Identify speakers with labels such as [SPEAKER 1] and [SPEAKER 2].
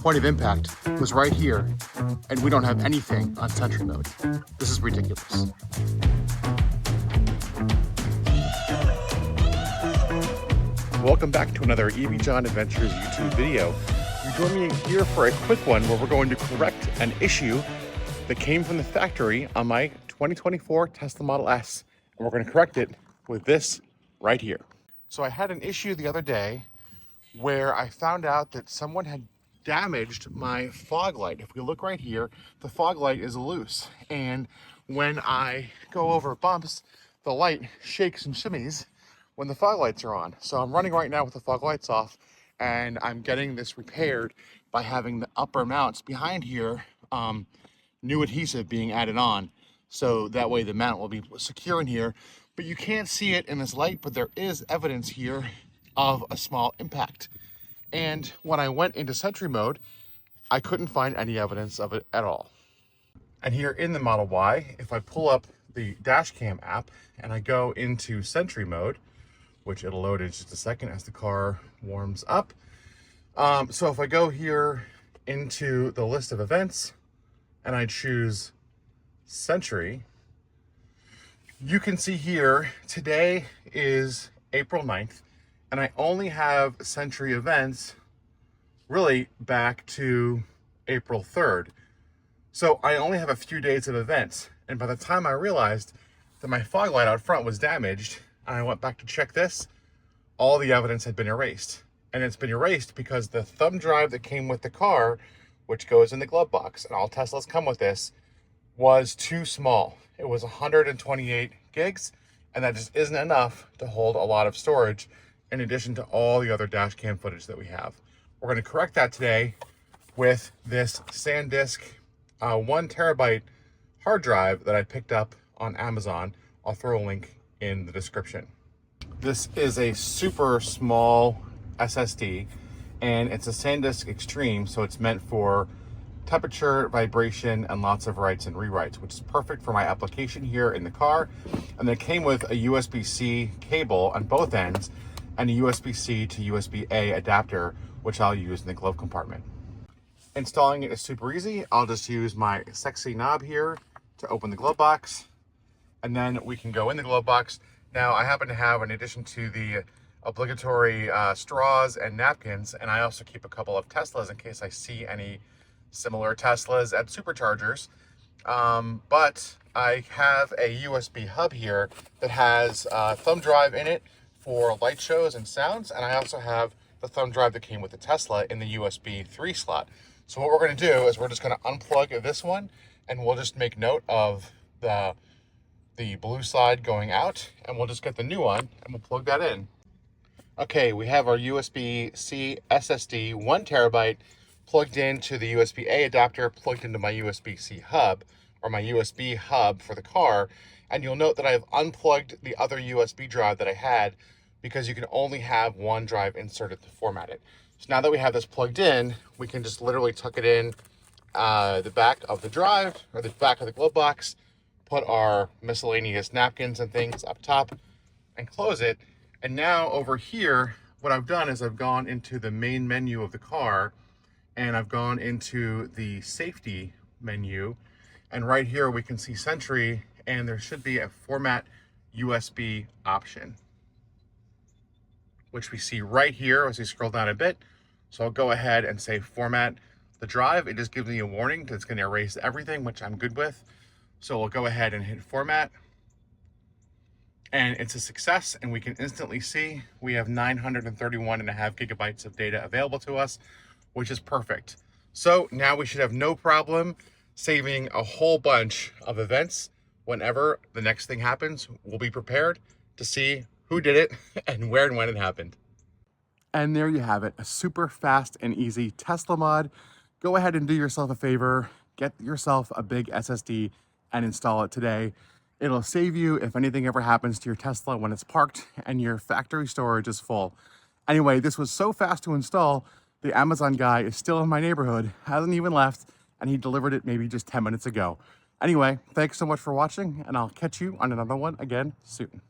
[SPEAKER 1] point of impact was right here, and we don't have anything on Sentry Mode. This is ridiculous. Welcome back to another EV John Adventures YouTube video. You join me here for a quick one where we're going to correct an issue that came from the factory on my 2024 Tesla Model S, and we're going to correct it with this right here. So I had an issue the other day where I found out that someone had damaged my fog light. If we look right here, the fog light is loose, and when I go over bumps, the light shakes and shimmies when the fog lights are on. So I'm running right now with the fog lights off, and I'm getting this repaired by having the upper mounts behind here, new adhesive being added on, so that way the mount will be secure in here. But you can't see it in this light, but there is evidence here of a small impact. And when I went into Sentry Mode, I couldn't find any evidence of it at all. And here in the Model Y, if I pull up the Dashcam app and I go into Sentry Mode, which it'll load in just a second as the car warms up. So if I go here into the list of events and I choose Sentry, you can see here, today is April 9th, and I only have Sentry events really back to April 3rd. So I only have a few days of events. And by the time I realized that my fog light out front was damaged, and I went back to check this, all the evidence had been erased. And it's been erased because the thumb drive that came with the car, which goes in the glove box, and all Teslas come with this, was too small. It was 128 gigs, and that just isn't enough to hold a lot of storage in addition to all the other dash cam footage that we have. We're going to correct that today with this SanDisk 1 terabyte hard drive that I picked up on Amazon. I'll throw a link in the description. This is a super small SSD, and it's a SanDisk Extreme, so it's meant for temperature, vibration, and lots of writes and rewrites, which is perfect for my application here in the car. And it came with a USB-C cable on both ends and a USB-C to USB-A adapter, which I'll use in the glove compartment. Installing it is super easy. I'll just use my sexy knob here to open the glove box, and then we can go in the glove box. Now, I happen to have, in addition to the obligatory straws and napkins, and I also keep a couple of Teslas in case I see any similar Teslas at superchargers. But I have a USB hub here that has a thumb drive in it for light shows and sounds, and I also have the thumb drive that came with the Tesla in the USB 3 slot. So what we're going to do is we're just going to unplug this one, and we'll just make note of the blue side going out, and we'll just get the new one and we'll plug that in. Okay, we have our USB-C SSD 1 terabyte plugged into the USB-A adapter, plugged into my USB-C hub, or my USB hub for the car. And you'll note that I've unplugged the other USB drive that I had, because you can only have one drive inserted to format it. So now that we have this plugged in, we can just literally tuck it in the back of the drive, or the back of the glove box, put our miscellaneous napkins and things up top, and close it. And now over here, what I've done is I've gone into the main menu of the car, and I've gone into the safety menu, and right here we can see Sentry, and there should be a format USB option, which we see right here as we scroll down a bit. So I'll go ahead and say format the drive. It just gives me a warning that it's going to erase everything, which I'm good with. So we'll go ahead and hit format, and it's a success, and we can instantly see we have 931.5 gigabytes of data available to us, which is perfect. So now we should have no problem saving a whole bunch of events. Whenever the next thing happens, we'll be prepared to see who did it and where and when it happened. And there you have it, a super fast and easy Tesla mod. Go ahead and do yourself a favor, get yourself a big SSD and install it today. It'll save you if anything ever happens to your Tesla when it's parked and your factory storage is full. Anyway, this was so fast to install, the Amazon guy is still in my neighborhood, hasn't even left, and he delivered it maybe just 10 minutes ago. Anyway, thanks so much for watching, and I'll catch you on another one again soon.